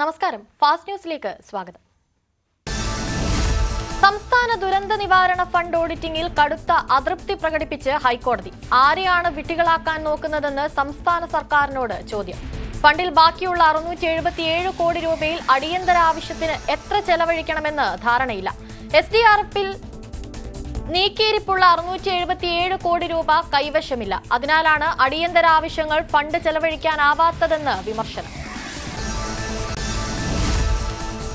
നമസ്കാരം, ഫാസ്റ്റ് ന്യൂസിലേക്ക് സ്വാഗതം. സംസ്ഥാന ദുരന്ത നിവാരണ ഫണ്ട് ഓഡിറ്റിംഗിൽ കടുത്ത അതൃപ്തി പ്രകടിപ്പിച്ച് ഹൈക്കോടതി. ആരെയാണ് വിട്ടികളാക്കാൻ നോക്കുന്നതെന്ന് സംസ്ഥാന സർക്കാരിനോട് ചോദ്യം. ഫണ്ടിൽ ബാക്കിയുള്ള 677 കോടി രൂപയിൽ അടിയന്തര ആവശ്യത്തിന് എത്ര ചെലവഴിക്കണമെന്ന് ധാരണയില്ല. SDRFിൽ നീക്കിയിരിപ്പുള്ള 677 കോടി രൂപ കൈവശമില്ല. അതിനാലാണ് അടിയന്തര ആവശ്യങ്ങൾ ഫണ്ട് ചെലവഴിക്കാനാവാത്തതെന്ന് വിമർശനം.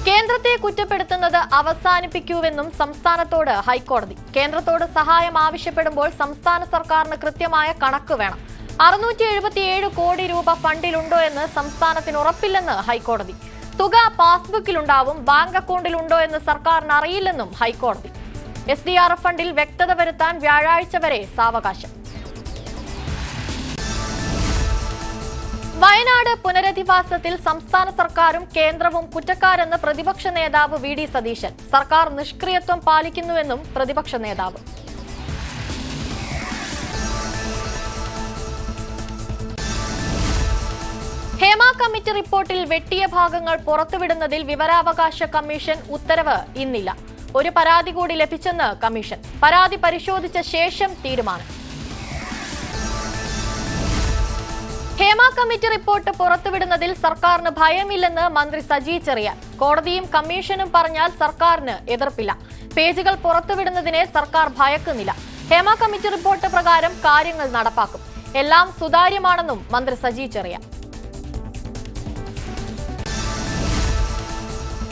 കേന്ദ്രത്തെ കുറ്റപ്പെടുത്തുന്നത് അവസാനിപ്പിക്കൂവെന്നും സംസ്ഥാനത്തോട് ഹൈക്കോടതി. കേന്ദ്രത്തോട് സഹായം ആവശ്യപ്പെടുമ്പോൾ സംസ്ഥാന സർക്കാരിന് കൃത്യമായ കണക്ക് വേണം. 677 കോടി രൂപ ഫണ്ടിലുണ്ടോ എന്ന് സംസ്ഥാനത്തിന് ഉറപ്പില്ലെന്ന് ഹൈക്കോടതി. തുക പാസ്ബുക്കിലുണ്ടാവും, ബാങ്ക് അക്കൗണ്ടിലുണ്ടോ എന്ന് സർക്കാരിന് അറിയില്ലെന്നും ഹൈക്കോടതി. SDRF ഫണ്ടിൽ വ്യക്തത വരുത്താൻ വ്യാഴാഴ്ച വരെ സാവകാശം. വയനാട് പുനരധിവാസത്തിൽ സംസ്ഥാന സർക്കാരും കേന്ദ്രവും കുറ്റക്കാരെന്ന് പ്രതിപക്ഷ നേതാവ് VD സതീശൻ. സർക്കാർ നിഷ്ക്രിയത്വം പാലിക്കുന്നുവെന്നും പ്രതിപക്ഷ നേതാവ്. ഹേമ കമ്മിറ്റി റിപ്പോർട്ടിൽ വെട്ടിയ ഭാഗങ്ങൾ പുറത്തുവിടുന്നതിൽ വിവരാവകാശ കമ്മീഷൻ ഉത്തരവ് ഇന്നില്ല. ഒരു പരാതി കൂടി ലഭിച്ചെന്ന് കമ്മീഷൻ. പരാതി പരിശോധിച്ച ശേഷം തീരുമാനം. ഹേമ കമ്മിറ്റി റിപ്പോർട്ട് പുറത്തുവിടുന്നതിൽ സർക്കാരിന് ഭയമില്ലെന്ന് മന്ത്രി സജി ചെറിയാൻ. കോടതിയും കമ്മീഷനും പറഞ്ഞാൽ സർക്കാരിന് എതിർപ്പില്ല. പേജുകൾ പുറത്തുവിടുന്നതിനെ സർക്കാർ ഭയക്കുന്നില്ല. ഹേമ കമ്മിറ്റി റിപ്പോർട്ട് പ്രകാരം കാര്യങ്ങൾ നടപ്പാക്കും. എല്ലാം സുതാര്യമാണെന്നും മന്ത്രി സജി ചെറിയാൻ.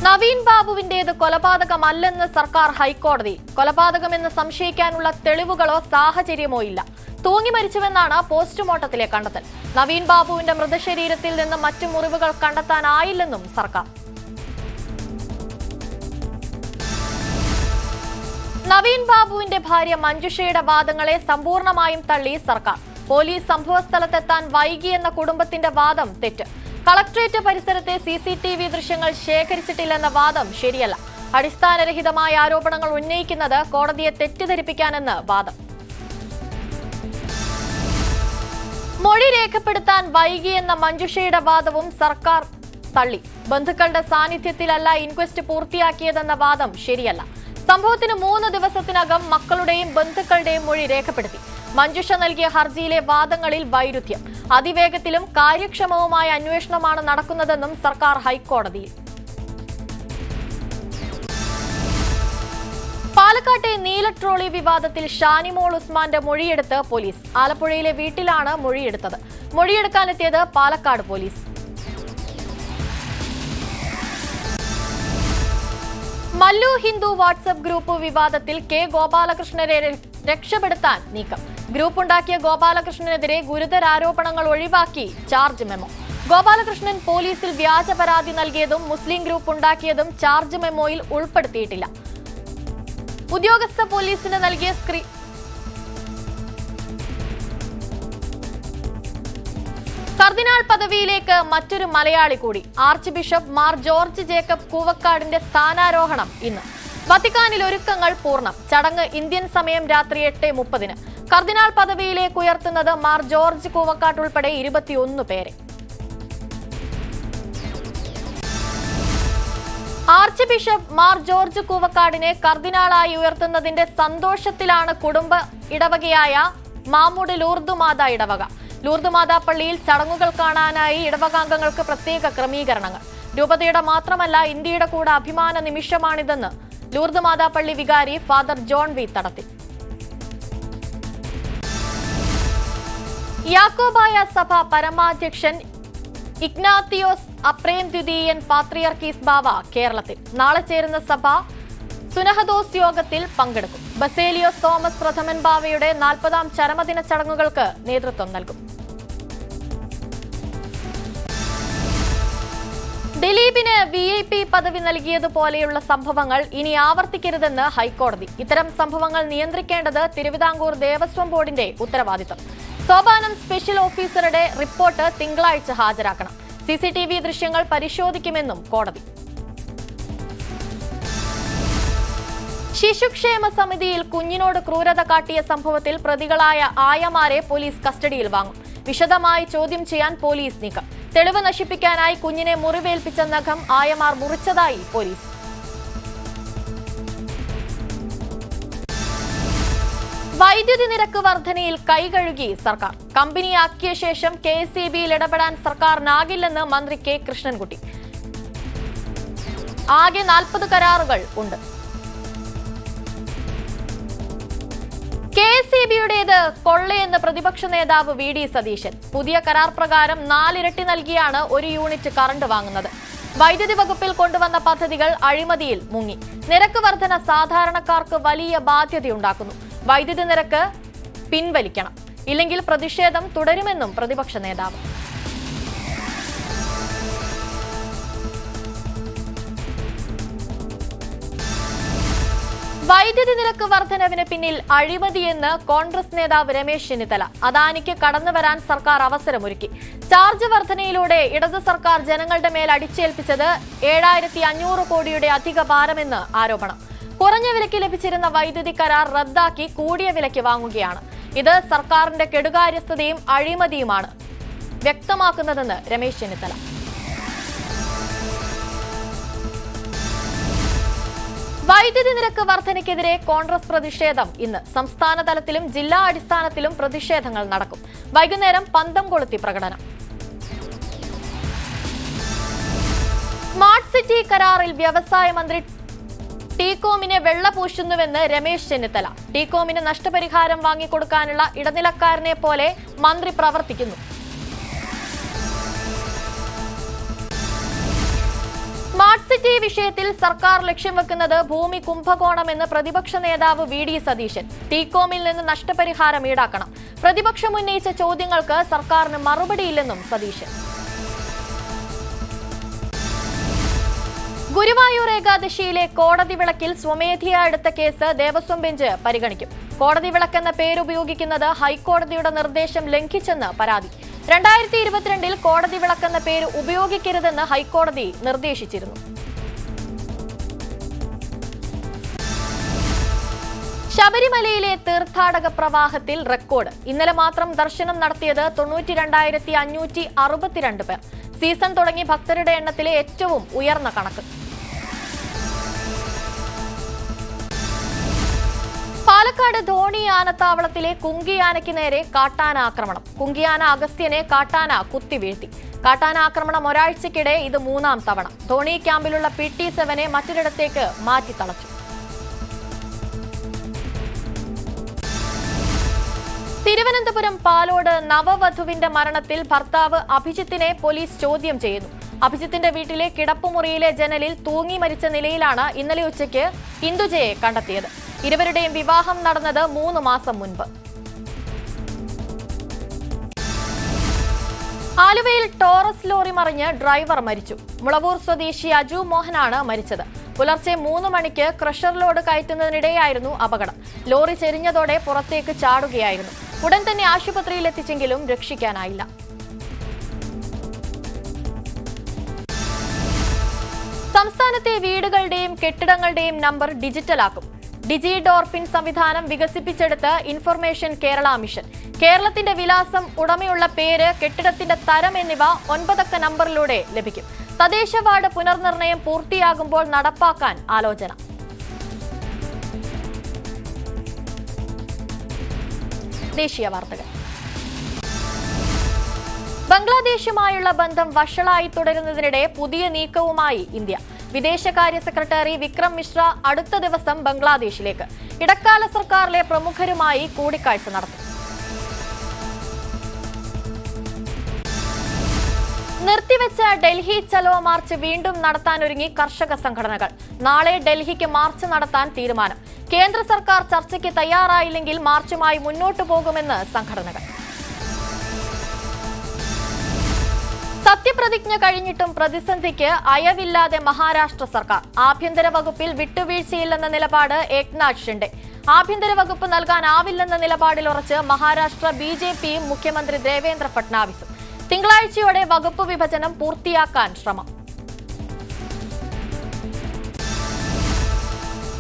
നവീൻ ബാബുവിന്റേത് കൊലപാതകമല്ലെന്ന് സർക്കാർ ഹൈക്കോടതി. കൊലപാതകമെന്ന് സംശയിക്കാനുള്ള തെളിവുകളോ സാഹചര്യമോ ഇല്ല. തൂങ്ങി മരിച്ചുവെന്നാണ് പോസ്റ്റ്മോർട്ടത്തിലെ കണ്ടെത്തൽ. നവീൻ ബാബുവിന്റെ മൃതശരീരത്തിൽ നിന്ന് മറ്റു മുറിവുകൾ കണ്ടെത്താനായില്ലെന്നും സർക്കാർ. നവീൻ ബാബുവിന്റെ ഭാര്യ മഞ്ജുഷയുടെ വാദങ്ങളെ സമ്പൂർണമായും തള്ളി സർക്കാർ. പോലീസ് സംഭവസ്ഥലത്തെത്താൻ വൈകിയെന്ന കുടുംബത്തിന്റെ വാദം തെറ്റ്. കളക്ട്രേറ്റ് പരിസരത്തെ CCTV ദൃശ്യങ്ങൾ ശേഖരിച്ചിട്ടില്ലെന്ന വാദം ശരിയല്ല. അടിസ്ഥാനരഹിതമായ ആരോപണങ്ങൾ ഉന്നയിക്കുന്നത് കോടതിയെ തെറ്റിദ്ധരിപ്പിക്കാനെന്ന് വാദം. മൊഴി രേഖപ്പെടുത്താൻ വൈകിയെന്ന മഞ്ജുഷയുടെ വാദവും സർക്കാർ തള്ളി. ബന്ധുക്കളുടെ സാന്നിധ്യത്തിലല്ല ഇൻക്വസ്റ്റ് പൂർത്തിയാക്കിയതെന്ന വാദം ശരിയല്ല. സംഭവത്തിന് 3 ദിവസത്തിനകം മക്കളുടെയും ബന്ധുക്കളുടെയും മൊഴി രേഖപ്പെടുത്തി. മഞ്ജുഷ നൽകിയ ഹർജിയിലെ വാദങ്ങളിൽ വൈരുദ്ധ്യം. അതിവേഗത്തിലും കാര്യക്ഷമവുമായ അന്വേഷണമാണ് നടക്കുന്നതെന്നും സർക്കാർ ഹൈക്കോടതിയിൽ. പാലക്കാട്ടെ നീല ട്രോളി വിവാദത്തിൽ ഷാനിമോൾ ഉസ്മാന്റെ മൊഴിയെടുത്ത് പോലീസ്. ആലപ്പുഴയിലെ വീട്ടിലാണ് മൊഴിയെടുത്തത്. മൊഴിയെടുക്കാനെത്തിയത് Palakkad police. Mallu Hindu WhatsApp group വിവാദത്തിൽ K ഗോപാലകൃഷ്ണനെ രക്ഷപ്പെടുത്താൻ നീക്കം. ഗ്രൂപ്പ് ഉണ്ടാക്കിയ ഗോപാലകൃഷ്ണനെതിരെ ഗുരുതര ആരോപണങ്ങൾ ഒഴിവാക്കി ചാർജ് മെമ്മോ. ഗോപാലകൃഷ്ണൻ പോലീസിൽ വ്യാജ പരാതി നൽകിയതും മുസ്ലിം ഗ്രൂപ്പ് ഉണ്ടാക്കിയതും ചാർജ് മെമ്മോയിൽ ഉൾപ്പെടുത്തിയിട്ടില്ല. ഉദ്യോഗസ്ഥ പോലീസിന് നൽകിയ കർദിനാൾ പദവിയിലേക്ക് മറ്റൊരു മലയാളി കൂടി. Archbishop Mar George Jacob കൂവക്കാടിന്റെ സ്ഥാനാരോഹണം ഇന്ന്. വത്തിക്കാനിൽ ഒരുക്കങ്ങൾ പൂർണ്ണം. ചടങ്ങ് ഇന്ത്യൻ സമയം രാത്രി 8:30. കർദിനാൾ പദവിയിലേക്ക് ഉയർത്തുന്നത് മാർ ജോർജ് കൂവക്കാട് ഉൾപ്പെടെ 21 പേരെ. ആർച്ച് ബിഷപ്പ് മാർ ജോർജ് കൂവക്കാടിനെ കർദിനാളായി ഉയർത്തുന്നതിന്റെ സന്തോഷത്തിലാണ് കുടുംബ ഇടവകയായ മാമൂട് ലൂർദ് മാതാ ഇടവക. ലൂർദ് മാതാ പള്ളിയിൽ ചടങ്ങുകൾ കാണാനായി ഇടവകാംഗങ്ങൾക്ക് പ്രത്യേക ക്രമീകരണങ്ങൾ. രൂപതയുടെ മാത്രമല്ല ഇന്ത്യയുടെ കൂടെ അഭിമാന നിമിഷമാണിതെന്ന് ലൂർദ് മാതാ പള്ളി വികാരി ഫാദർ ജോൺ വി തടത്തിൽ. യാക്കോബായ സഭ പരമാധ്യക്ഷൻ ഇഗ്നാത്തിയോസ് അപ്രേം ദ്വിതീയൻ പാത്രിയർക്കീസ് ബാവ കേരളത്തിൽ. നാളെ ചേരുന്ന സഭ സുനഹദോസ് യോഗത്തിൽ പങ്കെടുക്കും. ബസേലിയോസ് തോമസ് പ്രഥമൻ ബാവയുടെ 40ാം ചരമദിന ചടങ്ങുകൾക്ക് നേതൃത്വം നൽകും. ദിലീപിന് VIP പദവി നൽകിയതുപോലെയുള്ള സംഭവങ്ങൾ ഇനി ആവർത്തിക്കരുതെന്ന് ഹൈക്കോടതി. ഇത്തരം സംഭവങ്ങൾ നിയന്ത്രിക്കേണ്ടത് തിരുവിതാംകൂർ ദേവസ്വം ബോർഡിന്റെ ഉത്തരവാദിത്തം. സോപാനം സ്പെഷ്യൽ ഓഫീസറുടെ റിപ്പോർട്ട് തിങ്കളാഴ്ച ഹാജരാക്കണം. CCTV ദൃശ്യങ്ങൾ പരിശോധിക്കുമെന്നും കോടതി. ശിശുക്ഷേമ സമിതിയിൽ കുഞ്ഞിനോട് ക്രൂരത കാട്ടിയ സംഭവത്തിൽ പ്രതികളായ ആയമാരെ പോലീസ് കസ്റ്റഡിയിൽ വാങ്ങും. വിശദമായി ചോദ്യം ചെയ്യാൻ പോലീസ് നീക്കം. തെളിവ് നശിപ്പിക്കാനായി കുഞ്ഞിനെ മുറിവേൽപ്പിച്ച നഖം ആയമാർ മുറിച്ചതായി പോലീസ്. വൈദ്യുതി നിരക്ക് വർധനയിൽ കൈകഴുകി സർക്കാർ. കമ്പനിയാക്കിയ ശേഷം KSEBയിൽ ഇടപെടാൻ സർക്കാരിനാകില്ലെന്ന് മന്ത്രി കെ കൃഷ്ണൻകുട്ടി. ആകെ 40 കരാറുകൾ ഉണ്ട്. KSEBയുടേത് കൊള്ളയെന്ന് പ്രതിപക്ഷ നേതാവ് VD സതീശൻ. പുതിയ കരാർ പ്രകാരം 4 ഇരട്ടി നൽകിയാണ് 1 യൂണിറ്റ് കറണ്ട് വാങ്ങുന്നത്. വൈദ്യുതി വകുപ്പിൽ കൊണ്ടുവന്ന പദ്ധതികൾ അഴിമതിയിൽ മുങ്ങി. നിരക്ക് വർധന സാധാരണക്കാർക്ക് വലിയ ബാധ്യതയുണ്ടാക്കുന്നു. വൈദ്യുതി നിരക്ക് പിൻവലിക്കണം, ഇല്ലെങ്കിൽ പ്രതിഷേധം തുടരുമെന്നും പ്രതിപക്ഷ നേതാവ്. വൈദ്യുതി നിരക്ക് വർധനവിന് പിന്നിൽ അഴിമതിയെന്ന് കോൺഗ്രസ് നേതാവ് രമേശ് ചെന്നിത്തല. അദാനിക്ക് കടന്നുവരാൻ സർക്കാർ അവസരമൊരുക്കി. ചാർജ് വർധനയിലൂടെ ഇടത് സർക്കാർ ജനങ്ങളുടെ മേൽ അടിച്ചേൽപ്പിച്ചത് 7500 കോടിയുടെ അധിക ഭാരമെന്ന് ആരോപണം. കുറഞ്ഞ വിലയ്ക്ക് ലഭിച്ചിരുന്ന വൈദ്യുതി കരാർ റദ്ദാക്കി കൂടിയ വിലയ്ക്ക് വാങ്ങുകയാണ്. ഇത് സർക്കാരിന്റെ കെടുകാര്യസ്ഥതയും അഴിമതിയുമാണ് വ്യക്തമാക്കുന്നതെന്ന് രമേശ് ചെന്നിത്തല. വൈദ്യുതി നിരക്ക് വർധനയ്ക്കെതിരെ കോൺഗ്രസ് പ്രതിഷേധം ഇന്ന്. സംസ്ഥാന തലത്തിലും ജില്ലാ അടിസ്ഥാനത്തിലും പ്രതിഷേധങ്ങൾ നടക്കും. വൈകുന്നേരം പന്തം കൊളുത്തി പ്രകടനം. സ്മാർട്ട് സിറ്റി കരാറിൽ വ്യവസായ മന്ത്രി ടീകോമിനെ വെള്ളപൂശുന്നുവെന്ന് രമേശ് ചെന്നിത്തല. ടീകോമിന് നഷ്ടപരിഹാരം വാങ്ങിക്കൊടുക്കാനുള്ള ഇടനിലക്കാരനെ പോലെ മന്ത്രി പ്രവർത്തിക്കുന്നു. സ്മാർട്ട് സിറ്റി വിഷയത്തിൽ സർക്കാർ ലക്ഷ്യം വെക്കുന്നത് ഭൂമി കുംഭകോണമെന്ന് പ്രതിപക്ഷ നേതാവ് VD സതീശൻ. ടീകോമിൽ നിന്ന് നഷ്ടപരിഹാരം ഈടാക്കണം. പ്രതിപക്ഷം ഉന്നയിച്ച ചോദ്യങ്ങൾക്ക് സർക്കാരിന് മറുപടിയില്ലെന്നും സതീശൻ. ഗുരുവായൂർ ഏകാദശിയിലെ കോടതി വിളക്കിൽ സ്വമേധയാ എടുത്ത കേസ് ദേവസ്വം ബെഞ്ച് പരിഗണിക്കും. കോടതി വിളക്കെന്ന പേരുപയോഗിക്കുന്നത് ഹൈക്കോടതിയുടെ നിർദ്ദേശം ലംഘിച്ചെന്ന് പരാതി. 2022 കോടതി വിളക്കെന്ന പേര് ഉപയോഗിക്കരുതെന്ന് ഹൈക്കോടതി നിർദ്ദേശിച്ചിരുന്നു. ശബരിമലയിലെ തീർത്ഥാടക പ്രവാഹത്തിൽ റെക്കോർഡ്. ഇന്നലെ മാത്രം ദർശനം നടത്തിയത് 92,562 പേർ. സീസൺ തുടങ്ങി ഭക്തരുടെ എണ്ണത്തിലെ ഏറ്റവും ഉയർന്ന കണക്ക്. പാലക്കാട് ധോണി ആനത്താവളത്തിലെ കുങ്കിയാനയ്ക്ക് നേരെ കാട്ടാന ആക്രമണം. കുങ്കിയാന അഗസ്ത്യനെ കാട്ടാന കുത്തിവീഴ്ത്തി. കാട്ടാന ആക്രമണം ഒരാഴ്ചക്കിടെ ഇത് 3ാം തവണ. ധോണി ക്യാമ്പിലുള്ള PT7 മറ്റൊരിടത്തേക്ക് മാറ്റിത്തളച്ചു. തിരുവനന്തപുരം പാലോട് നവവധുവിന്റെ മരണത്തിൽ ഭർത്താവ് അഭിജിത്തിനെ പോലീസ് ചോദ്യം ചെയ്യുന്നു. അഭിജിത്തിന്റെ വീട്ടിലെ കിടപ്പുമുറിയിലെ ജനലിൽ തൂങ്ങി മരിച്ച നിലയിലാണ് ഇന്നലെ ഉച്ചയ്ക്ക് ഇന്ദുജയെ കണ്ടെത്തിയത്. ഇരുവരുടെയും വിവാഹം നടന്നത് 3 മാസം മുൻപ്. ആലുവയിൽ ടോറസ് ലോറി മറിഞ്ഞ് ഡ്രൈവർ മരിച്ചു. മുളവൂർ സ്വദേശി അജു മോഹനാണ് മരിച്ചത്. പുലർച്ചെ 3 മണിക്ക് ക്രഷർ ലോഡ് കയറ്റുന്നതിനിടെയായിരുന്നു അപകടം. ലോറി ചെരിഞ്ഞതോടെ പുറത്തേക്ക് ചാടുകയായിരുന്നു. ഉടൻ തന്നെ ആശുപത്രിയിൽ എത്തിച്ചെങ്കിലും രക്ഷിക്കാനായില്ല. സംസ്ഥാനത്തെ വീടുകളുടെയും കെട്ടിടങ്ങളുടെയും നമ്പർ ഡിജിറ്റലാക്കും. ഡിജി ഡോർപിൻ സംവിധാനം വികസിപ്പിച്ചെടുത്ത് ഇൻഫർമേഷൻ കേരള മിഷൻ. കേരളത്തിന്റെ വിലാസം, ഉടമയുള്ള പേര്, കെട്ടിടത്തിന്റെ തരം എന്നിവ 9 അക്ക നമ്പറിലൂടെ ലഭിക്കും. തദ്ദേശ വാർഡ് പുനർനിർണയം പൂർത്തിയാകുമ്പോൾ നടപ്പാക്കാൻ ആലോചന. ദേശീയ വാർത്തകൾ. ബംഗ്ലാദേശുമായുള്ള ബന്ധം വഷളായി തുടരുന്നതിനിടെ പുതിയ നീക്കവുമായി ഇന്ത്യ. വിദേശകാര്യ സെക്രട്ടറി വിക്രം മിശ്ര അടുത്ത ദിവസം ബംഗ്ലാദേശിലേക്ക്. ഇടക്കാല സർക്കാരിലെ പ്രമുഖരുമായി കൂടിക്കാഴ്ച നടത്തും. നിർത്തിവെച്ച ഡൽഹി ചലോ മാർച്ച് വീണ്ടും നടത്താനൊരുങ്ങി കർഷക സംഘടനകൾ. നാളെ ഡൽഹിക്ക് മാർച്ച് നടത്താൻ തീരുമാനം. കേന്ദ്ര സർക്കാർ ചർച്ചയ്ക്ക് തയ്യാറായില്ലെങ്കിൽ മാർച്ചുമായി മുന്നോട്ടു പോകുമെന്ന് സംഘടനകൾ. സത്യപ്രതിജ്ഞ കഴിഞ്ഞിട്ടും പ്രതിസന്ധിക്ക് അയവില്ലാതെ മഹാരാഷ്ട്ര സർക്കാർ. ആഭ്യന്തര വകുപ്പിൽ വിട്ടുവീഴ്ചയില്ലെന്ന നിലപാട് ഏക്നാഥ് ഷിൻഡെ. ആഭ്യന്തര വകുപ്പ് നൽകാനാവില്ലെന്ന നിലപാടിൽ ഉറച്ച് മഹാരാഷ്ട്ര BJPയും മുഖ്യമന്ത്രി ദേവേന്ദ്ര ഫട്നാവിസും. തിങ്കളാഴ്ചയോടെ വകുപ്പ് വിഭജനം പൂർത്തിയാക്കാൻ ശ്രമം.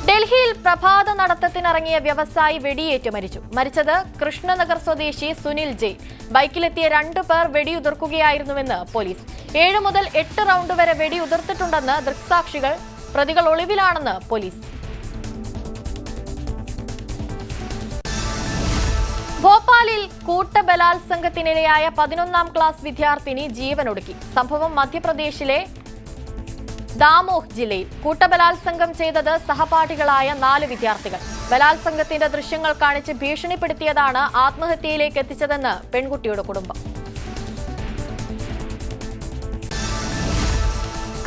ഡൽഹിയിൽ പ്രഭാത നടത്തത്തിനിറങ്ങിയ വ്യവസായി വെടിയേറ്റ് മരിച്ചു. മരിച്ചത് കൃഷ്ണനഗർ സ്വദേശി സുനിൽ ജെയിൻ. ബൈക്കിലെത്തിയ 2 പേർ വെടിയുതിർക്കുകയായിരുന്നുവെന്ന് പോലീസ്. 7 മുതൽ 8 റൗണ്ട് വരെ വെടിയുതിർത്തിട്ടുണ്ടെന്ന് ദൃക്സാക്ഷികൾ. പ്രതികൾ ഒളിവിലാണെന്ന് പോലീസ്. ഭോപ്പാലിൽ കൂട്ടബലാത്സംഗത്തിനിരയായ 11ാം ക്ലാസ് വിദ്യാർത്ഥിനി ജീവനൊടുക്കി. സംഭവം മധ്യപ്രദേശിലെ ദാമോഹ് ജില്ലയിൽ. കൂട്ടബലാത്സംഗം ചെയ്തത് സഹപാഠികളായ 4 വിദ്യാർത്ഥികൾ. ബലാത്സംഗത്തിന്റെ ദൃശ്യങ്ങൾ കാണിച്ച് ഭീഷണിപ്പെടുത്തിയതാണ് ആത്മഹത്യയിലേക്ക് എത്തിച്ചതെന്ന് പെൺകുട്ടിയുടെ കുടുംബം.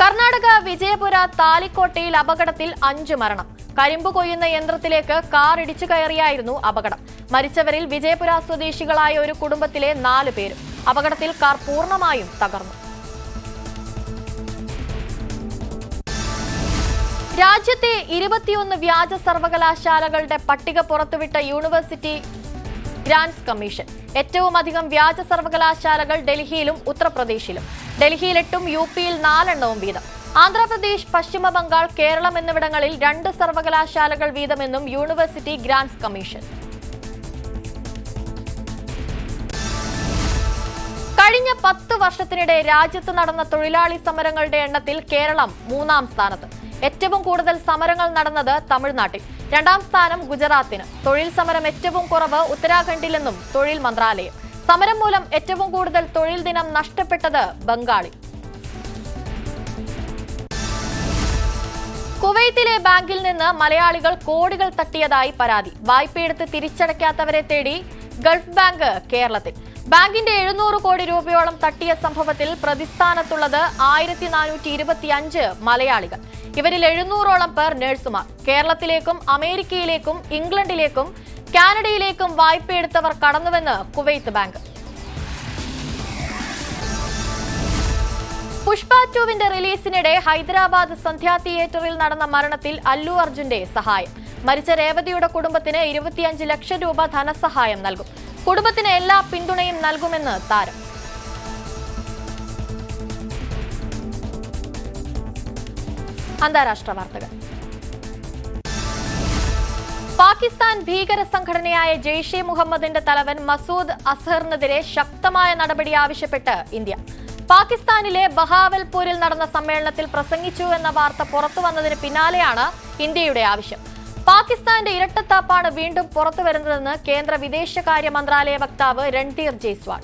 കർണാടക വിജയപുര താലിക്കോട്ടയിൽ അപകടത്തിൽ 5 മരണം. കരിമ്പ് കൊയ്യുന്ന യന്ത്രത്തിലേക്ക് കാർ ഇടിച്ചു കയറിയായിരുന്നു അപകടം. മരിച്ചവരിൽ വിജയപുര സ്വദേശികളായ ഒരു കുടുംബത്തിലെ 4 പേരും. അപകടത്തിൽ കാർ പൂർണ്ണമായും തകർന്നു. രാജ്യത്തെ 21 വ്യാജ സർവകലാശാലകളുടെ പട്ടിക പുറത്തുവിട്ട യൂണിവേഴ്സിറ്റി ഗ്രാന്റ്സ് കമ്മീഷൻ. ഏറ്റവും അധികം വ്യാജ സർവകലാശാലകൾ ഡൽഹിയിലും ഉത്തർപ്രദേശിലും. ഡൽഹിയിൽ 8ഉം യുപിയിൽ 4 എണ്ണവും വീതം. ആന്ധ്രാപ്രദേശ്, പശ്ചിമ ബംഗാൾ, കേരളം എന്നിവിടങ്ങളിൽ 2 സർവകലാശാലകൾ വീതമെന്നും യൂണിവേഴ്സിറ്റി ഗ്രാന്റ്സ് കമ്മീഷൻ. കഴിഞ്ഞ 10 വർഷത്തിനിടെ രാജ്യത്ത് നടന്ന തൊഴിലാളി സമരങ്ങളുടെ എണ്ണത്തിൽ കേരളം 3ാം സ്ഥാനത്ത്. ഏറ്റവും കൂടുതൽ സമരങ്ങൾ നടന്നത് തമിഴ്നാട്ടിൽ. 2ാം സ്ഥാനം ഗുജറാത്തിന്. തൊഴിൽ സമരം ഏറ്റവും കുറവ് ഉത്തരാഖണ്ഡിലെന്നും തൊഴിൽ മന്ത്രാലയം. സമരം മൂലം ഏറ്റവും കൂടുതൽ തൊഴിൽ ദിനം നഷ്ടപ്പെട്ടത് ബംഗാളിൽ. കുവൈത്തിലെ ബാങ്കിൽ നിന്ന് മലയാളികൾ കോടികൾ തട്ടിയതായി പരാതി. വായ്പയെടുത്ത് തിരിച്ചടയ്ക്കാത്തവരെ തേടി ഗൾഫ് ബാങ്ക് കേരളത്തിൽ. ബാങ്കിന്റെ 700 കോടി രൂപയോളം തട്ടിയ സംഭവത്തിൽ പ്രതിസ്ഥാനത്തുള്ളത് 1425 മലയാളികൾ. ഇവരിൽ 700ഓളം പേർ നഴ്സുമാർ. കേരളത്തിലേക്കും അമേരിക്കയിലേക്കും ഇംഗ്ലണ്ടിലേക്കും കാനഡയിലേക്കും വായ്പയെടുത്തവർ കടന്നുവെന്ന് കുവൈത്ത് ബാങ്ക്. പുഷ്പ 2വിന്റെ റിലീസിനിടെ ഹൈദരാബാദ് സന്ധ്യ തിയേറ്ററിൽ നടന്ന മരണത്തിൽ അല്ലു അർജുന്റെ സഹായം. മരിച്ച രേവതിയുടെ കുടുംബത്തിന് 25 ലക്ഷം രൂപ ധനസഹായം നൽകും. കുടുംബത്തിന് എല്ലാ പിന്തുണയും നൽകുമെന്ന് താരം. അന്താരാഷ്ട്ര വാർത്തകൾ. പാകിസ്ഥാൻ ഭീകര സംഘടനയായ ജെയ്ഷെ മുഹമ്മദിന്റെ തലവൻ മസൂദ് അസ്ഹറിനെതിരെ ശക്തമായ നടപടി ആവശ്യപ്പെട്ട് ഇന്ത്യ. പാകിസ്ഥാനിലെ ബഹാവൽപൂരിൽ നടന്ന സമ്മേളനത്തിൽ പ്രസംഗിച്ചു എന്ന വാർത്ത പുറത്തുവന്നതിന് പിന്നാലെയാണ് ഇന്ത്യയുടെ ആവശ്യം. പാകിസ്ഥാന്റെ ഇരട്ടത്താപ്പാണ് വീണ്ടും പുറത്തുവരുന്നതെന്ന് കേന്ദ്ര വിദേശകാര്യ മന്ത്രാലയ വക്താവ് രൺധീർ ജയ്സ്വാൾ.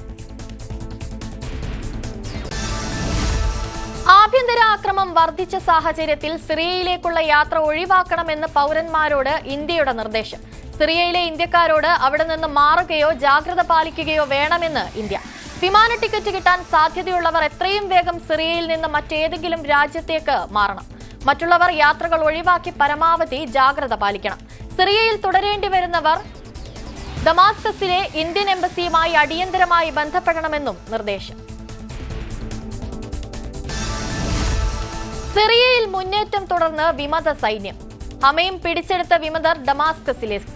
ആഭ്യന്തര ആക്രമണം വർദ്ധിച്ച സാഹചര്യത്തിൽ സിറിയയിലേക്കുള്ള യാത്ര ഒഴിവാക്കണമെന്ന് പൗരന്മാരോട് ഇന്ത്യയുടെ നിർദ്ദേശം. സിറിയയിലെ ഇന്ത്യക്കാരോട് അവിടെ നിന്ന് മാറുകയോ ജാഗ്രത പാലിക്കുകയോ വേണമെന്ന് ഇന്ത്യ. വിമാന ടിക്കറ്റ് കിട്ടാൻ സാധ്യതയുള്ളവർ എത്രയും വേഗം സിറിയയിൽ നിന്ന് മറ്റേതെങ്കിലും രാജ്യത്തേക്ക് മാറണം. മറ്റുള്ളവർ യാത്രകൾ ഒഴിവാക്കി പരമാവധി ജാഗ്രത പാലിക്കണം. സിറിയയിൽ തുടരേണ്ടി വരുന്നവർ ദമാസ്കസിലെ ഇന്ത്യൻ എംബസിയുമായി അടിയന്തരമായി ബന്ധപ്പെടണമെന്നും നിർദ്ദേശം. സിറിയയിൽ മുന്നേറ്റം തുടർന്ന് വിമത സൈന്യം. ഹമയും പിടിച്ചെടുത്ത വിമതർ ഡമാസ്കസിലേക്ക്.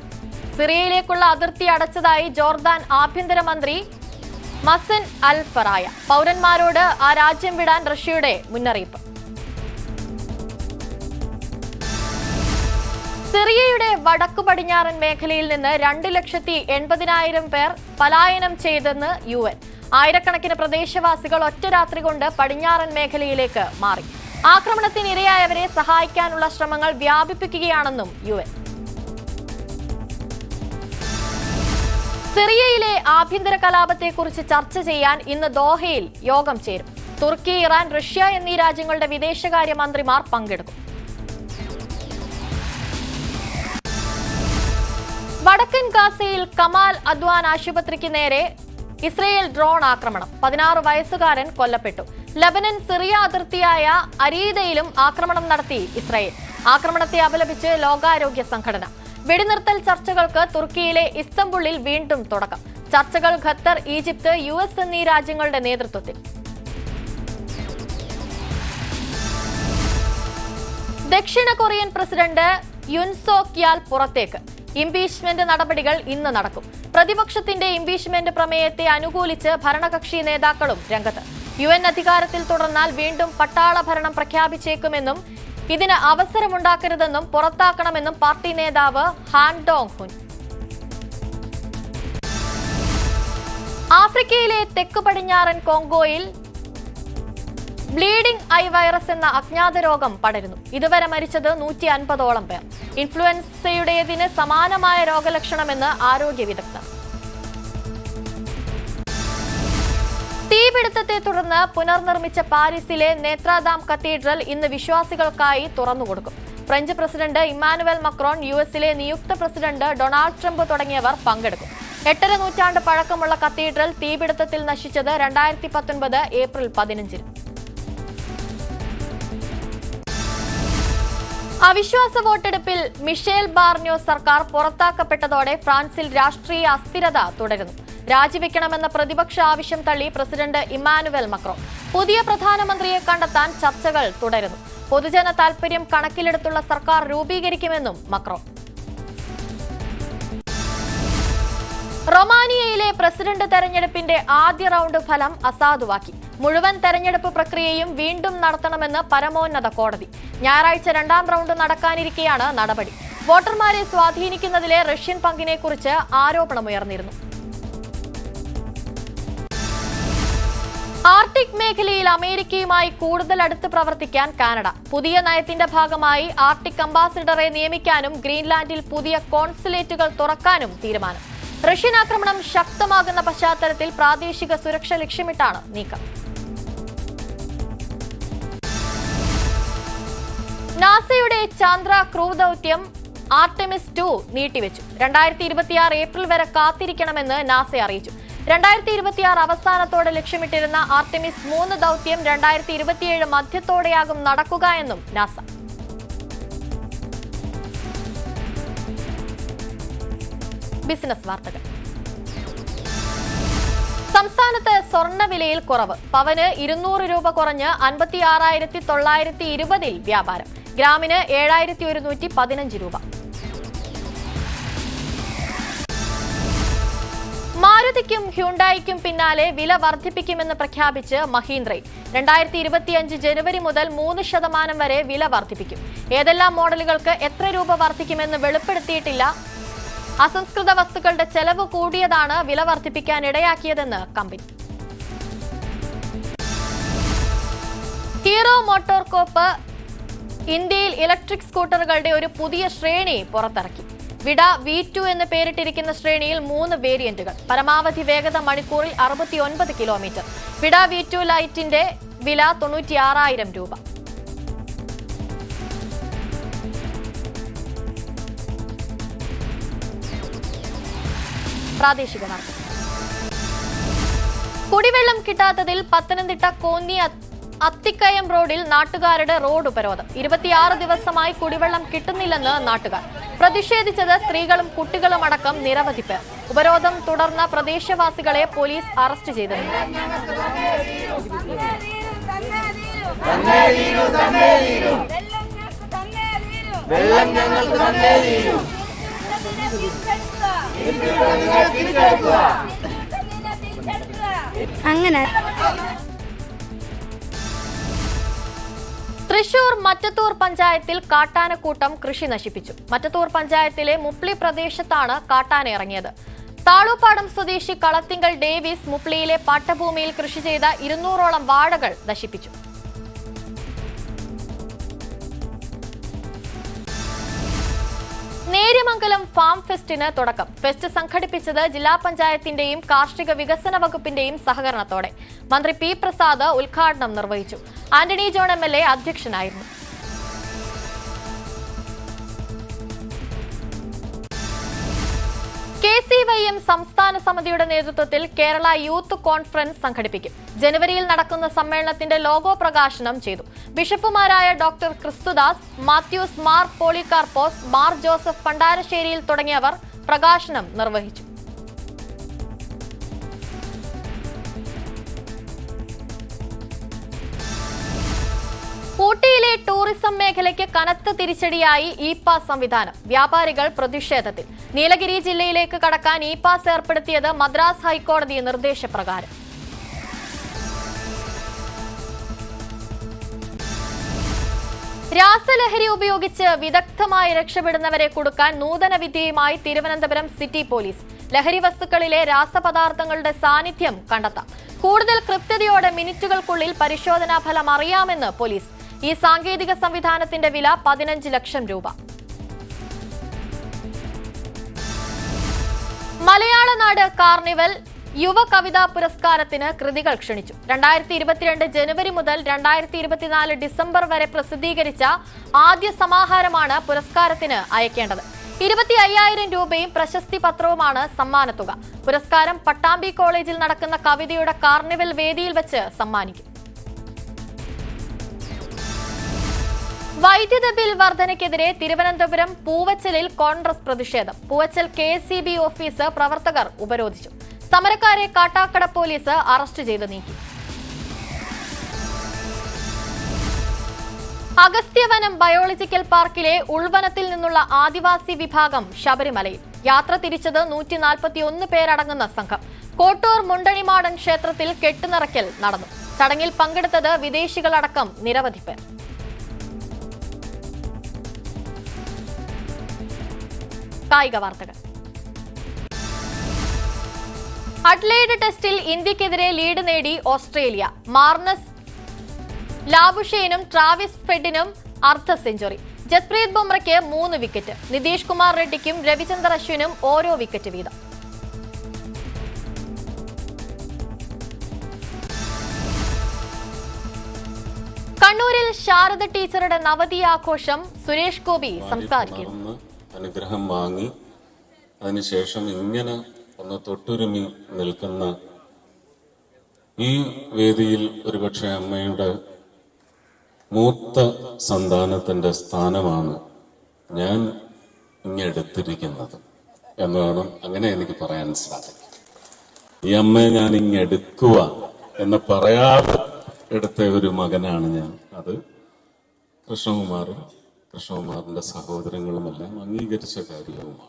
സിറിയയിലേക്കുള്ള അതിർത്തി അടച്ചതായി ജോർദാൻ ആഭ്യന്തരമന്ത്രി മസൻ അൽ ഫറായ. പൗരന്മാരോട് ആ രാജ്യം വിടാൻ റഷ്യയുടെ മുന്നറിയിപ്പ്. സിറിയയുടെ വടക്കു പടിഞ്ഞാറൻ മേഖലയിൽ നിന്ന് 2,80,000 പേർ പലായനം ചെയ്തെന്ന് UN. ആയിരക്കണക്കിന് പ്രദേശവാസികൾ ഒറ്റ രാത്രി കൊണ്ട് പടിഞ്ഞാറൻ മേഖലയിലേക്ക് മാറി. ആക്രമണത്തിനിരയായവരെ സഹായിക്കാനുള്ള ശ്രമങ്ങൾ വ്യാപിപ്പിക്കുകയാണെന്നും UN. സിറിയയിലെ ആഭ്യന്തര കലാപത്തെക്കുറിച്ച് ചർച്ച ചെയ്യാൻ ഇന്ന് ദോഹയിൽ യോഗം ചേരും. തുർക്കി, ഇറാൻ, റഷ്യ എന്നീ രാജ്യങ്ങളുടെ വിദേശകാര്യ മന്ത്രിമാർ പങ്കെടുക്കും. വടക്കൻ ഗാസയിൽ കമാൽ അദ്വാൻ ആശുപത്രിക്ക് നേരെ ഇസ്രയേൽ ഡ്രോൺ ആക്രമണം. 16 വയസ്സുകാരൻ കൊല്ലപ്പെട്ടു. ലബനൻ സിറിയ അതിർത്തിയായ അരീദയിലും ആക്രമണം നടത്തി ഇസ്രയേൽ. ആക്രമണത്തെ അപലപിച്ച് ലോകാരോഗ്യ സംഘടന. വെടിനിർത്തൽ ചർച്ചകൾക്ക് തുർക്കിയിലെ ഇസ്തംബുളിൽ വീണ്ടും തുടക്കം. ചർച്ചകൾ ഖത്തർ, ഈജിപ്ത്, US എന്നീ രാജ്യങ്ങളുടെ നേതൃത്വത്തിൽ. ദക്ഷിണ കൊറിയൻ പ്രസിഡന്റ് യുൻ സോക് യാൽ പുറത്തേക്ക്. ഇംപീച്ച്മെന്റ് നടപടികൾ ഇന്ന് നടക്കും. പ്രതിപക്ഷത്തിന്റെ ഇംപീച്ച്മെന്റ് പ്രമേയത്തെ അനുകൂലിച്ച് ഭരണകക്ഷി നേതാക്കളും രംഗത്ത്. UN അധികാരത്തിൽ തുടർന്നാൽ വീണ്ടും പട്ടാള ഭരണം പ്രഖ്യാപിച്ചേക്കുമെന്നും ഇതിന് അവസരമുണ്ടാക്കരുതെന്നും പുറത്താക്കണമെന്നും പാർട്ടി നേതാവ് ഹാൻ ഡോങ് ഹുൻ. ആഫ്രിക്കയിലെ തെക്കു പടിഞ്ഞാറൻ കോങ്കോയിൽ ബ്ലീഡിംഗ് ഐ വൈറസ് എന്ന അജ്ഞാത രോഗം പടരുന്നു. ഇതുവരെ മരിച്ചത് 150ഓളം പേർ. ഇൻഫ്ലുവൻസയുടേതിന് സമാനമായ രോഗലക്ഷണമെന്ന് ആരോഗ്യ വിദഗ്ധർ. തീപിടുത്തത്തെ തുടർന്ന് പുനർനിർമ്മിച്ച പാരീസിലെ നേത്രാദാം കത്തീഡ്രൽ ഇന്ന് വിശ്വാസികൾക്കായി തുറന്നുകൊടുക്കും. ഫ്രഞ്ച് പ്രസിഡന്റ് ഇമ്മാനുവൽ മക്രോൺ, യുഎസിലെ നിയുക്ത പ്രസിഡന്റ് ഡൊണാൾഡ് ട്രംപ് തുടങ്ങിയവർ പങ്കെടുക്കും. 8 നൂറ്റാണ്ട് പഴക്കമുള്ള കത്തീഡ്രൽ തീപിടുത്തത്തിൽ നശിച്ചത് 2019 ഏപ്രിൽ 15. അവിശ്വാസ വോട്ടെടുപ്പിൽ മിഷേൽ ബാർന്യോ സർക്കാർ പുറത്താക്കപ്പെട്ടതോടെ ഫ്രാൻസിൽ രാഷ്ട്രീയ അസ്ഥിരത തുടരുന്നു. രാജിവെക്കണമെന്ന പ്രതിപക്ഷ ആവശ്യം തള്ളി പ്രസിഡന്റ് ഇമ്മാനുവൽ മക്രോൺ. പുതിയ പ്രധാനമന്ത്രിയെ കണ്ടെത്താൻ ചർച്ചകൾ തുടരുന്നു. പൊതുജന താൽപര്യം കണക്കിലെടുത്തുള്ള സർക്കാർ രൂപീകരിക്കുമെന്നും മക്രോൺ. റൊമാനിയയിലെ പ്രസിഡന്റ് തെരഞ്ഞെടുപ്പിന്റെ ആദ്യ റൗണ്ട് ഫലം അസാധുവാക്കി. മുഴുവൻ തെരഞ്ഞെടുപ്പ് പ്രക്രിയയും വീണ്ടും നടത്തണമെന്ന് പരമോന്നത കോടതി. ഞായറാഴ്ച 2ാം റൗണ്ട് നടക്കാനിരിക്കെയാണ് നടപടി. വോട്ടർമാരെ സ്വാധീനിക്കുന്നതിലെ റഷ്യൻ പങ്കിനെക്കുറിച്ച് ആരോപണമുയർന്നിരുന്നു. ആർട്ടിക് മേഖലയിൽ അമേരിക്കയുമായി കൂടുതൽ അടുത്ത് പ്രവർത്തിക്കാൻ കാനഡ. പുതിയ നയത്തിന്റെ ഭാഗമായി ആർട്ടിക് അംബാസിഡറെ നിയമിക്കാനും ഗ്രീൻലാൻഡിൽ പുതിയ കോൺസുലേറ്റുകൾ തുറക്കാനും തീരുമാനം. റഷ്യൻ ആക്രമണം ശക്തമാകുന്ന പശ്ചാത്തലത്തിൽ പ്രാദേശിക സുരക്ഷ ലക്ഷ്യമിട്ടാണ് നീക്കം. നാസയുടെ ചാന്ദ്ര ക്രൂ ദൌത്യം ആർടെമിസ് 2 നീട്ടിവെച്ചു. 2026 ഏപ്രിൽ വരെ കാത്തിരിക്കണമെന്ന് നാസ അറിയിച്ചു. 2026 അവസാനത്തോടെ ലക്ഷ്യമിട്ടിരുന്ന ആർടെമിസ് 3 ദൌത്യം 2027 മധ്യത്തോടെയാകും നടക്കുക എന്നും നാസ. ബിസിനസ് വാർത്തകൾ. സംസ്ഥാനത്ത് സ്വർണ്ണവിലയിൽ കുറവ്. പവന് 200 രൂപ കുറഞ്ഞ് 56,920 വ്യാപാരം. ഗ്രാമിന് 7,115 രൂപ. മാരുതിക്കും ഹ്യുണ്ടായിക്കും പിന്നാലെ വില വർദ്ധിപ്പിക്കുമെന്ന് പ്രഖ്യാപിച്ച് മഹീന്ദ്രയും. 2025 ജനുവരി മുതൽ 3% വരെ വില വർദ്ധിപ്പിക്കും. ഏതെല്ലാം മോഡലുകൾക്ക് എത്ര രൂപ വർദ്ധിക്കുമെന്ന് വെളിപ്പെടുത്തിയിട്ടില്ല. അസംസ്കൃത വസ്തുക്കളുടെ ചെലവ് കൂടിയതാണ് വില വർദ്ധിപ്പിക്കാൻ ഇടയാക്കിയതെന്ന് കമ്പനി. ഹീറോ മോട്ടോർ കോപ്പ് ഇന്ത്യയിൽ ഇലക്ട്രിക് സ്കൂട്ടറുകളുടെ ഒരു പുതിയ ശ്രേണി പുറത്തിറക്കി. വിഡ V2 എന്ന് പേരിട്ടിരിക്കുന്ന ശ്രേണിയിൽ 3 വേരിയന്റുകൾ. പരമാവധി വേഗത മണിക്കൂറിൽ 69 കിലോമീറ്റർ. വിഡ V2 ലൈറ്റിന്റെ വില 96,000 രൂപ. പ്രാദേശിക വാർത്ത. കുടിവെള്ളം കിട്ടാത്തതിൽ പത്തനംതിട്ട കോന്നി അത്തിക്കയം റോഡിൽ നാട്ടുകാരുടെ റോഡ് ഉപരോധം. 26 ദിവസമായി കുടിവെള്ളം കിട്ടുന്നില്ലെന്ന് നാട്ടുകാർ. പ്രതിഷേധിച്ചത് സ്ത്രീകളും കുട്ടികളും അടക്കം നിരവധി പേർ. ഉപരോധം തുടർന്ന പ്രദേശവാസികളെ പോലീസ് അറസ്റ്റ് ചെയ്തിരുന്നു. അങ്ങനെ തൃശൂർ മറ്റത്തൂർ പഞ്ചായത്തിൽ കാട്ടാനക്കൂട്ടം കൃഷി നശിപ്പിച്ചു. മറ്റത്തൂർ പഞ്ചായത്തിലെ മുപ്ലി പ്രദേശത്താണ് കാട്ടാന ഇറങ്ങിയത്. താളൂപ്പാടം സ്വദേശി കളത്തിങ്കൽ ഡേവിസ് മുപ്ലിയിലെ പാട്ടഭൂമിയിൽ കൃഷി ചെയ്ത 200ഓളം വാഴകൾ നശിപ്പിച്ചു. നേര്യമംഗലം ഫാം ഫെസ്റ്റിന് തുടക്കം. ഫെസ്റ്റ് സംഘടിപ്പിച്ചത് ജില്ലാ പഞ്ചായത്തിന്റെയും കാർഷിക വികസന വകുപ്പിന്റെയും സഹകരണത്തോടെ. മന്ത്രി പി പ്രസാദ് ഉദ്ഘാടനം നിർവഹിച്ചു. ആന്റണി ജോൺ MLA അധ്യക്ഷനായിരുന്നു. KCYM സംസ്ഥാന സമിതിയുടെ നേതൃത്വത്തിൽ കേരള യൂത്ത് കോൺഫറൻസ് സംഘടിപ്പിക്കും. ജനുവരിയിൽ നടക്കുന്ന സമ്മേളനത്തിന്റെ ലോഗോ പ്രകാശനം ചെയ്തു. ബിഷപ്പുമാരായ ഡോക്ടർ ക്രിസ്തുദാസ്, മാത്യൂസ് മാർ പോളികാർപ്പോസ്, മാർ ജോസഫ് പണ്ടാരശ്ശേരിയിൽ തുടങ്ങിയവർ പ്രകാശനം നിർവഹിച്ചു. ഊട്ടിയിലെ ടൂറിസം മേഖലയ്ക്ക് കനത്ത തിരിച്ചടിയായി ഇ-പാസ് സംവിധാനം. വ്യാപാരികൾ പ്രതിഷേധത്തിൽ. നീലഗിരി ജില്ലയിലേക്ക് കടക്കാൻ ഇ-പാസ് ഏർപ്പെടുത്തിയത് മദ്രാസ് ഹൈക്കോടതി നിർദ്ദേശപ്രകാരം. രാസലഹരി ഉപയോഗിച്ച് വിദഗ്ധമായി രക്ഷപ്പെടുന്നവരെ കുടുക്കാൻ നൂതന വിദ്യയുമായി തിരുവനന്തപുരം സിറ്റി പോലീസ്. ലഹരി വസ്തുക്കളിലെ രാസപദാർത്ഥങ്ങളുടെ സാന്നിധ്യം കണ്ടെത്താം. കൂടുതൽ കൃത്യതയോടെ മിനിറ്റുകൾക്കുള്ളിൽ പരിശോധനാ ഫലം അറിയാമെന്ന് പോലീസ്. ഈ സാങ്കേതിക സംവിധാനത്തിന്റെ വില 15 ലക്ഷം രൂപ. മലയാളനാട് കാർണിവൽ യുവ കവിതാ പുരസ്കാരത്തിന് കൃതികൾ ക്ഷണിച്ചു. 2022 ജനുവരി മുതൽ 2024 ഡിസംബർ വരെ പ്രസിദ്ധീകരിച്ച ആദ്യ സമാഹാരമാണ് പുരസ്കാരത്തിന് അയക്കേണ്ടത്. 25,000 രൂപയും പ്രശസ്തി പത്രവുമാണ് സമ്മാനത്തുക. പുരസ്കാരം പട്ടാമ്പി കോളേജിൽ നടക്കുന്ന കവിതയുടെ കാർണിവൽ വേദിയിൽ വെച്ച് സമ്മാനിക്കും. വൈദ്യുത ബിൽ വർധനയ്ക്കെതിരെ തിരുവനന്തപുരം പൂവച്ചലിൽ കോൺഗ്രസ് പ്രതിഷേധം. പൂവച്ചൽ KSEB ഓഫീസ് പ്രവർത്തകർ ഉപരോധിച്ചു. സമരക്കാരെ കാട്ടാക്കട പോലീസ് അറസ്റ്റ് ചെയ്ത് നീക്കി. അഗസ്ത്യവനം ബയോളജിക്കൽ പാർക്കിലെ ഉൾവനത്തിൽ നിന്നുള്ള ആദിവാസി വിഭാഗം ശബരിമലയിൽ. യാത്ര തിരിച്ചത് 141 പേരടങ്ങുന്ന സംഘം. കോട്ടൂർ മുണ്ടണിമാടൻ ക്ഷേത്രത്തിൽ കെട്ടുനിറയ്ക്കൽ നടന്നു. ചടങ്ങിൽ പങ്കെടുത്തത് വിദേശികളടക്കം നിരവധി പേർ. കായിക വാർത്തകൾ. അഡ്ലെയ്ഡ് ടെസ്റ്റിൽ ഇന്ത്യക്കെതിരെ ലീഡ് നേടി ഓസ്ട്രേലിയ. മാർനസ് ലാബുഷേനും ട്രാവിസ് ഫെഡിനും അർദ്ധ സെഞ്ചുറി. ജസ്പ്രീത് ബുംറയ്ക്ക് 3 വിക്കറ്റ്. നിതീഷ് കുമാർ റെഡ്ഡിക്കും രവിചന്ദ്ര അശ്വിനും ഓരോ വിക്കറ്റ് വീതം. കണ്ണൂരിൽ ശാരദ ടീച്ചറുടെ നവതി ആഘോഷം സുരേഷ് ഗോപി സംസാരിക്കുന്നു. അനുഗ്രഹം വാങ്ങി അതിനുശേഷം ഇങ്ങനെ ഒന്ന് തൊട്ടുരുമി നിൽക്കുന്ന ഈ വേദിയിൽ ഒരുപക്ഷെ അമ്മയുടെ മൂത്ത സന്താനത്തിന്റെ സ്ഥാനമാണ് ഞാൻ ഇങ്ങെടുത്തിരിക്കുന്നത് എന്ന് വേണം, അങ്ങനെ എനിക്ക് പറയാൻ സാധിക്കും. ഈ അമ്മയെ ഞാൻ ഇങ്ങെടുക്കുക എന്ന് പറയാതെ എടുത്ത ഒരു മകനാണ് ഞാൻ. അത് കൃഷ്ണകുമാറിന്റെ സഹോദരങ്ങളുമെല്ലാം അംഗീകരിച്ച കാര്യവുമാണ്.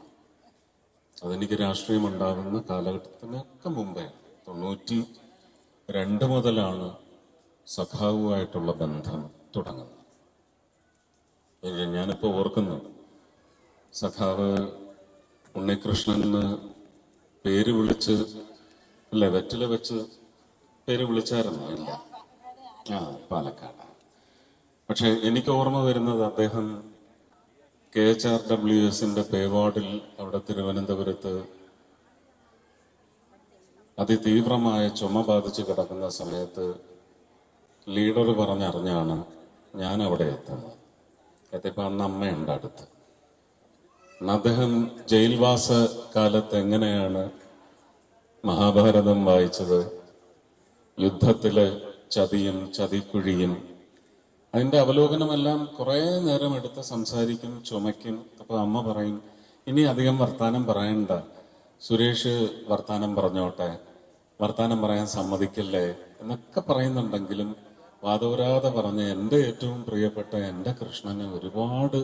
അതെനിക്ക് രാഷ്ട്രീയം ഉണ്ടാകുന്ന കാലഘട്ടത്തിനൊക്കെ മുമ്പേ 92 മുതലാണ് സഖാവുമായിട്ടുള്ള ബന്ധം തുടങ്ങുന്നത്. ഞാനിപ്പോ ഓർക്കുന്നു, സഖാവ് ഉണ്ണികൃഷ്ണന് പേര് വിളിച്ച് അല്ലെ വെറ്റില വെച്ച് പേര് വിളിച്ചായിരുന്നു? ഇല്ല, പാലക്കാട്. പക്ഷെ എനിക്ക് ഓർമ്മ വരുന്നത് അദ്ദേഹം KHRWSന്റെ പേവാർഡിൽ അവിടെ തിരുവനന്തപുരത്ത് അതിതീവ്രമായ ചുമ ബാധിച്ച് കിടക്കുന്ന സമയത്ത് ലീഡർ പറഞ്ഞറിഞ്ഞാണ് ഞാൻ അവിടെ എത്തുന്നത്. എത്തിയപ്പോൾ അന്ന് അമ്മയുണ്ട് അടുത്ത്. അദ്ദേഹം ജയിൽവാസ കാലത്ത് എങ്ങനെയാണ് മഹാഭാരതം വായിച്ചത്, യുദ്ധത്തിലെ ചതിയും ചതിക്കുഴിയും, അതിന്റെ അവലോകനമെല്ലാം കുറെ നേരം എടുത്ത് സംസാരിക്കും, ചുമയ്ക്കും. അപ്പൊ അമ്മ പറയും, ഇനി അധികം വർത്താനം പറയണ്ട, സുരേഷ് വർത്താനം പറഞ്ഞോട്ടെ, വർത്താനം പറയാൻ സമ്മതിക്കല്ലേ എന്നൊക്കെ പറയുന്നുണ്ടെങ്കിലും വാദോരാതെ പറഞ്ഞ് എൻ്റെ ഏറ്റവും പ്രിയപ്പെട്ട എൻ്റെ കൃഷ്ണനെ ഒരുപാട്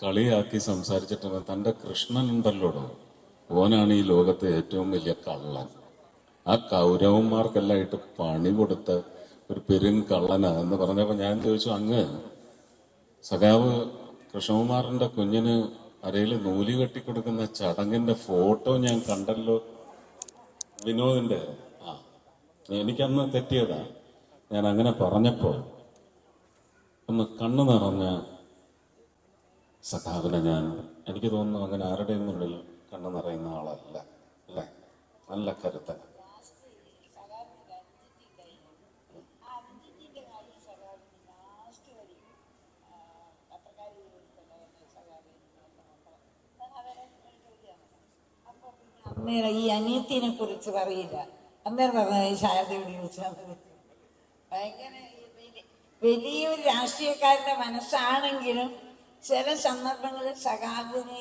കളിയാക്കി സംസാരിച്ചിട്ടുണ്ട്. തൻ്റെ കൃഷ്ണനുണ്ടല്ലോ, ഓനാണ് ഈ ലോകത്തെ ഏറ്റവും വലിയ കള്ളൻ. ആ കൗരവന്മാർക്കെല്ലാം ആയിട്ട് പണി കൊടുത്ത ഒരു പെരുങ്കള്ളനാ എന്ന് പറഞ്ഞപ്പോ ഞാൻ ചോദിച്ചു, അങ്ങ് സഖാവ് കൃഷ്ണകുമാറിന്റെ കുഞ്ഞിന് അരയിൽ നൂലി കെട്ടിക്കൊടുക്കുന്ന ചടങ്ങിന്റെ ഫോട്ടോ ഞാൻ കണ്ടല്ലോ, വിനോദിന്റെ. എനിക്കന്ന് തെറ്റിയതാ. ഞാൻ അങ്ങനെ പറഞ്ഞപ്പോ ഒന്ന് കണ്ണു നിറഞ്ഞ സഖാവിനെ എനിക്ക് തോന്നുന്നു അങ്ങനെ ആരുടെയും ഉള്ളിൽ കണ്ണു നിറയുന്ന ആളല്ല, അല്ലേ? നല്ല കരുത്തൻ. അന്നേരം ഈ അനിയത്തിനെ കുറിച്ച് പറയില്ല. അന്നേരം പറഞ്ഞത് ശാരദയോട് ചോദിച്ചാൽ ഭയങ്കര വലിയൊരു രാഷ്ട്രീയക്കാരുടെ മനസ്സാണെങ്കിലും ചില സന്ദർഭങ്ങളിൽ സഖാവിന്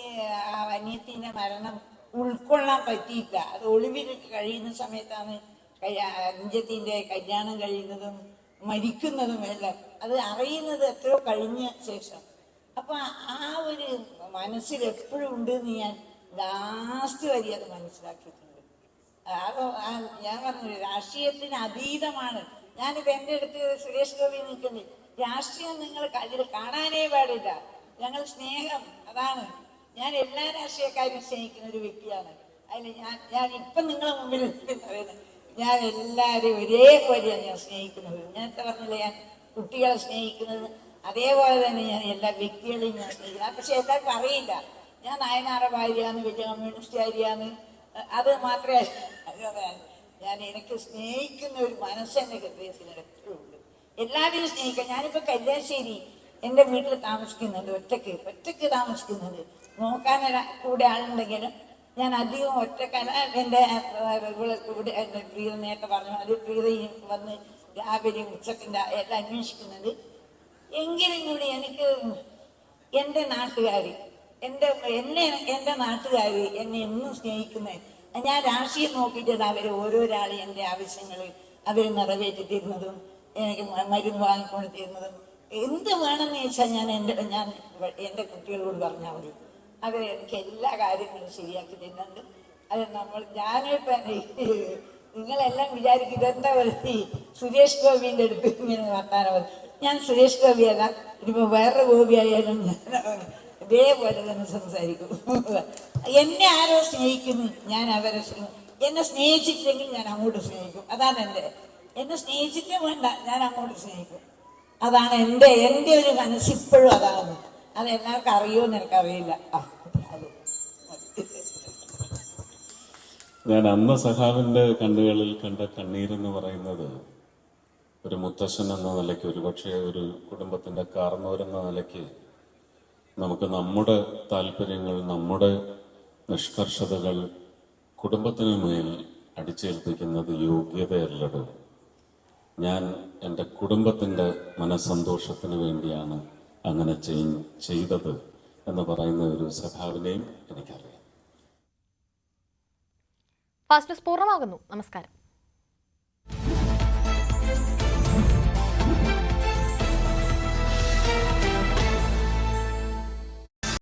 ആ അനിയത്തിന്റെ മരണം ഉൾക്കൊള്ളാൻ പറ്റിയില്ല. അത് ഒളിവിൽ കഴിയുന്ന സമയത്താണ് അഞ്ചത്തിന്റെ കല്യാണം കഴിയുന്നതും മരിക്കുന്നതും എല്ലാം. അത് അറിയുന്നത് എത്രയോ കഴിഞ്ഞ ശേഷം. അപ്പൊ ആ ഒരു മനസ്സിൽ എപ്പോഴും ഉണ്ടെന്ന് ഞാൻ ലാസ്റ്റ് വരെ അത് മനസ്സിലാക്കിയിട്ടുണ്ട്. ഞാൻ പറഞ്ഞു, രാഷ്ട്രീയത്തിന് അതീതമാണ്. ഞാനിപ്പോ എൻ്റെ അടുത്ത് സുരേഷ് ഗോപി നിൽക്കുന്നത്, രാഷ്ട്രീയം നിങ്ങൾ അതിൽ കാണാനേ പാടില്ല. ഞങ്ങൾ സ്നേഹം, അതാണ്. ഞാൻ എല്ലാ രാഷ്ട്രീയക്കാരും സ്നേഹിക്കുന്ന ഒരു വ്യക്തിയാണ്. അതിൽ ഞാൻ ഇപ്പം നിങ്ങളെ മുമ്പിൽ പറയുന്നത്, ഞാൻ എല്ലാവരെയും ഒരേപോലെയാണ് ഞാൻ സ്നേഹിക്കുന്നത്. നേരത്തെ പറഞ്ഞില്ലേ ഞാൻ കുട്ടികളെ സ്നേഹിക്കുന്നത്, അതേപോലെ തന്നെ ഞാൻ എല്ലാ വ്യക്തികളെയും ഞാൻ സ്നേഹിക്കുന്നത്. പക്ഷെ എല്ലാവർക്കും അറിയില്ല ഞാൻ നായനാറെ ഭാര്യയാണ്, വലിയ കമ്മ്യൂണിസ്റ്റുകാരിയാണ്. അത് മാത്രമേ ഞാൻ എനിക്ക് സ്നേഹിക്കുന്ന ഒരു മനസ്സെൻ്റെ ഹൃദയത്തിന് എപ്പോഴും ഉണ്ട്. എല്ലാവരും സ്നേഹിക്കാം. ഞാനിപ്പോൾ കല്യാശ്ശേരി എൻ്റെ വീട്ടിൽ താമസിക്കുന്നുണ്ട്, ഒറ്റയ്ക്ക് താമസിക്കുന്നുണ്ട്. നോക്കാൻ കൂടെ ആളുണ്ടെങ്കിലും ഞാൻ അധികം ഒറ്റക്കല്ല. എൻ്റെ കൂടെ എൻ്റെ പ്രീത നേരത്തെ പറഞ്ഞു, അത് പ്രീതയും വന്ന് രാവിലെയും ഉച്ചക്കിൻ്റെ എല്ലാം അന്വേഷിക്കുന്നത്. എങ്കിലും കൂടി എനിക്ക് എൻ്റെ നാട്ടുകാർ എൻ്റെ നാട്ടുകാർ എന്നെ എന്നും സ്നേഹിക്കുന്നത്. ഞാൻ രാഷ്ട്രീയം നോക്കിയിട്ട് അവർ ഓരോരാളെയും എൻ്റെ ആവശ്യങ്ങൾ അവർ നിറവേറ്റി തരുന്നതും എനിക്ക് മരുന്ന് വാങ്ങിക്കൊണ്ട് തരുന്നതും എന്ത് വേണമെന്ന് ചോദിച്ചാൽ ഞാൻ എൻ്റെ കുട്ടികളോട് പറഞ്ഞാൽ മതി. അത് എനിക്ക് എല്ലാ കാര്യങ്ങളും ശരിയാക്കി തരുന്നുണ്ട്. അത് ഞാനിപ്പോൾ നിങ്ങളെല്ലാം വിചാരിക്കും ഇതെന്താ പറയുക, സുരേഷ് ഗോപിൻ്റെ അടുത്ത് ഇങ്ങനെ വർത്താനം. ഞാൻ സുരേഷ് ഗോപിയല്ല, ഇനിയിപ്പോൾ വേറെ ഗോപിയായാലും ഞാൻ ഇതേപോലെ തന്നെ സംസാരിക്കും. എന്നെ ആരോ സ്നേഹിക്കുന്നു, ഞാൻ അവരെ എന്നെ സ്നേഹിച്ചിട്ടില്ലെങ്കിൽ ഞാൻ അങ്ങോട്ട് സ്നേഹിക്കും. അതാണ് എന്നെ സ്നേഹിച്ചിട്ടേ വേണ്ട, ഞാൻ അങ്ങോട്ട് സ്നേഹിക്കും. അതാണ് എൻ്റെ ഒരു മനസ്സിപ്പോഴും അതാണ്. അത് എല്ലാവർക്കും അറിയുമെന്ന് എനിക്കറിയില്ല. ഞാൻ അന്ന് സഖാവിന്റെ കണ്ണുകളിൽ കണ്ട കണ്ണീരെന്ന് പറയുന്നത് ഒരു മുത്തശ്ശൻ എന്ന നിലയ്ക്ക്, ഒരുപക്ഷെ ഒരു കുടുംബത്തിന്റെ കാർന്നോരെന്ന നിലയ്ക്ക് നമുക്ക് നമ്മുടെ താല്പര്യങ്ങൾ, നമ്മുടെ നിഷ്കർഷതകൾ കുടുംബത്തിന് മേൽ അടിച്ചേൽപ്പിക്കുന്നത് യോഗ്യതയല്ലടോ. ഞാൻ എൻ്റെ കുടുംബത്തിൻ്റെ മനസ്സന്തോഷത്തിന് വേണ്ടിയാണ് അങ്ങനെ ചെയ്തത് എന്ന് പറയുന്ന ഒരു സഖാവിനെയും എനിക്കറിയാം. ഫാസ്റ്റ് ന്യൂസ് പൂർണ്ണമാകുന്നു. നമസ്കാരം.